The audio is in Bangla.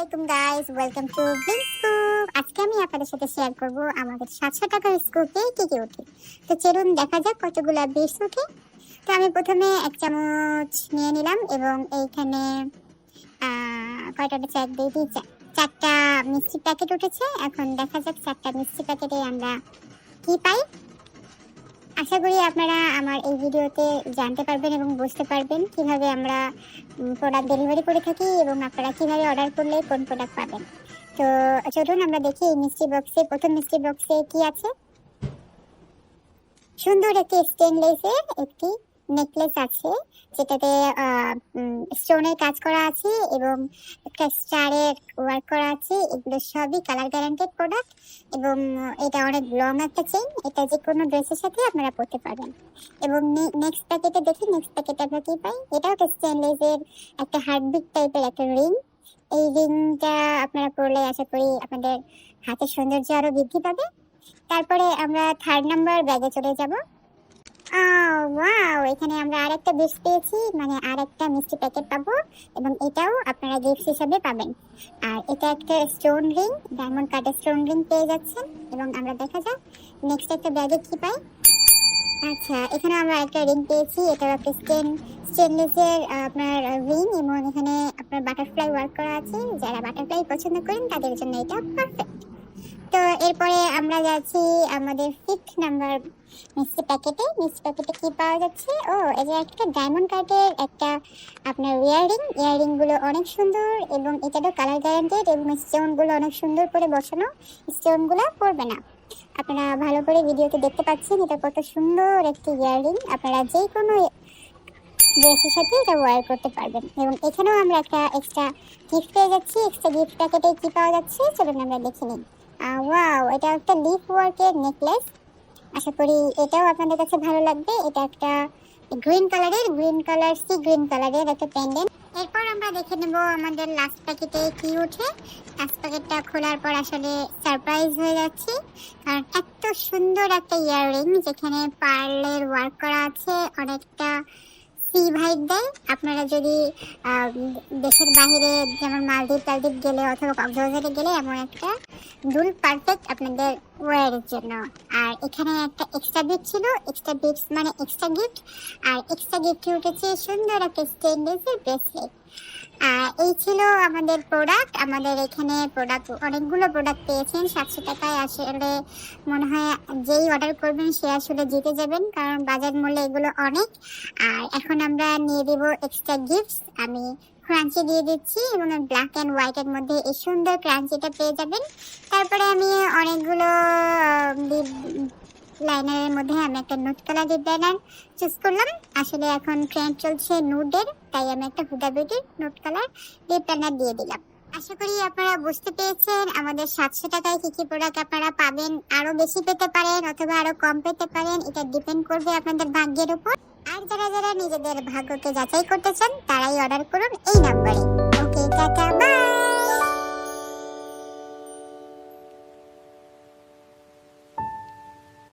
আলাইকুম guys, welcome to bling scoop. আজকে আমি আপনাদের সাথে শেয়ার করব আমাদের 700 টাকার স্কুপে কি কি ওঠে। তো চলুন দেখা যাক কতগুলা বিটস ওঠে। তো আমি প্রথমে এক চামচ নিয়ে নিলাম এবং এইখানে কয়টা উঠেছে, 1 2 3 4টা মিষ্টি প্যাকেট উঠেছে। এখন দেখা যাক 4টা মিষ্টি প্যাকেটে আমরা কি পাই। আশা করি আপনারা আমার এই ভিডিওতে জানতে পারবেন এবং বুঝতে পারবেন কিভাবে আমরা প্রোডাক্ট ডেলিভারি করে থাকি এবং আপনারা কিভাবে অর্ডার করলে কোন প্রোডাক্ট পাবেন। তো চলুন আমরা দেখি এই মিষ্টি বক্সে, প্রথম মিষ্টি বক্সে কি আছে। সুন্দর একটি স্টেনলেসের একটি নেকলেস আছে, যেটাতে স্টোনের কাজ করা আছে এবং একটা স্টারের ওয়ার্ক করা আছে। এগুলো সবই কালার গ্যারান্টেড প্রোডাক্ট এবং এটা অনেক লং একটা চেইন। এটা যে কোনো ড্রেসের সাথে আপনারা পরতে পারবেন। এবং নেক্সট প্যাকেটে দেখি, নেক্সট প্যাকেটে আমরা কি পাই। এটাও একটা স্টেনলেসের একটা হার্টবিট টাইপের একটা রিং। এই রিংটা আপনারা পরলে আশা করি আপনাদের হাতের সৌন্দর্য আরো বৃদ্ধি পাবে। তারপরে আমরা 3rd নাম্বার ব্যাগে চলে যাব। ওয়াও, এখানে আমরা আরেকটা বিটস পেয়েছি, মানে আরেকটা মিষ্টি প্যাকেট পাবো এবং এটাও আপনারা গিফট হিসেবে পাবেন। আর এটা একটা স্টোন রিং, ডায়মন্ড কাটের স্টোন রিং পেয়ে যাচ্ছেন। এবং আমরা দেখা যাক নেক্সট একটা ব্যাগে কি পাই। আচ্ছা, এখানে আমরা একটা রিং পেয়েছি, এটা একটা স্টেনলেসের আপনার রিং এবং এখানে আপনার বাটারফ্লাই ওয়ার্ক করা আছে। যারা বাটারফ্লাই পছন্দ করেন তাদের জন্য এটা পারফেক্ট। তো এরপরে আমরা যাচ্ছি আমাদের 5th নাম্বার মিষ্টি প্যাকেটে। মিষ্টি প্যাকেটে কি পাওয়া যাচ্ছে? এটা একটা ডায়মন্ড কাটের একটা আপনার ইয়াররিং গুলো অনেক সুন্দর এবং এটারও কালার গ্যারান্টেড এবং স্টোন গুলো অনেক সুন্দর করে বসানো। স্টোন গুলো পড়বে না। আপনারা ভালো করে ভিডিওতে দেখতে পাচ্ছেন এটা কত সুন্দর একটি ইয়াররিং। আপনারা যে কোনো ড্রেসের সাথে এটা ওয়্যার করতে পারবেন। এবং এখানেও আমরা একটা এক্সট্রা গিফট পেয়ে যাচ্ছি। এক্সট্রা গিফট প্যাকেটে কি পাওয়া যাচ্ছে চলুন আমরা দেখে নিই। ওয়াও, এটা একটা লিফ ওয়ার্কের নেকলেস। আশা করি এটাও আপনাদের কাছে ভালো লাগবে। এটা একটা গ্রিন কালার সি গ্রিন কালারের একটা পেন্ডেন্ট। এরপর আমরা দেখে নেব আমাদের লাস্ট প্যাকেটে কি উঠে। লাস্ট প্যাকেটটা খোলার পর আসলে সারপ্রাইজ হয়ে যাচ্ছি, কারণ এত সুন্দর একটা ইয়াররিং যেখানে পার্লের ওয়ার্ক করা আছে, অনেকটা সি ভাইব দেয়। আপনারা যদি দেশের বাইরে যেমন মালদ্বীপ গেলে অথবা কক্সবাজারে গেলে এমন একটা দুল পারফেক্ট আপনাদের ওয়ারের জন্য। আর এখানে একটা এক্সট্রা বিট ছিল, এক্সট্রা বিটস মানে এক্সট্রা গিফট। আর এক্সট্রা গিফটে উঠেছে সুন্দর একটা স্টেনলেসের ব্রেসলেট। এই ছিল আমাদের প্রোডাক্ট। আমাদের এখানে অনেকগুলো প্রোডাক্ট পেয়েছেন 700 টাকায়। আসলে মনে হয় যেই অর্ডার করবেন সে আসলে জিতে যাবেন, কারণ বাজার মূল্য এগুলো অনেক। আর এখন আমরা নিয়ে দেব এক্সট্রা গিফটস। আমি ক্রাঞ্চি দিয়ে দিচ্ছি এবং ব্ল্যাক অ্যান্ড হোয়াইটের মধ্যে এই সুন্দর ক্রাঞ্চিটা পেয়ে যাবেন। তারপরে আমি অনেকগুলো লাইনারের মধ্যে আমি একটা nude colour lip liner choose করলাম। আসলে এখন ট্রেন্ড চলছে নুডের, তাই আমি একটা হুডা বিউটির নুড কালার লিপ লাইনার দিয়ে দিলাম। আশা করি আপনারা বুঝতে পেরেছেন আমাদের 700 টাকায় কি কি প্রোডাক্ট আপনারা পাবেন। আরো বেশি পেতে পারেন অথবা আরো কম পেতে পারেন, এটা ডিপেন্ড করবে আপনাদের ভাগ্যের উপর। আর যারা নিজেদের ভাগ্যকে যাচাই করতে চান তারাই অর্ডার করুন এই নাম্বারে। ওকে, টাটা, বাই।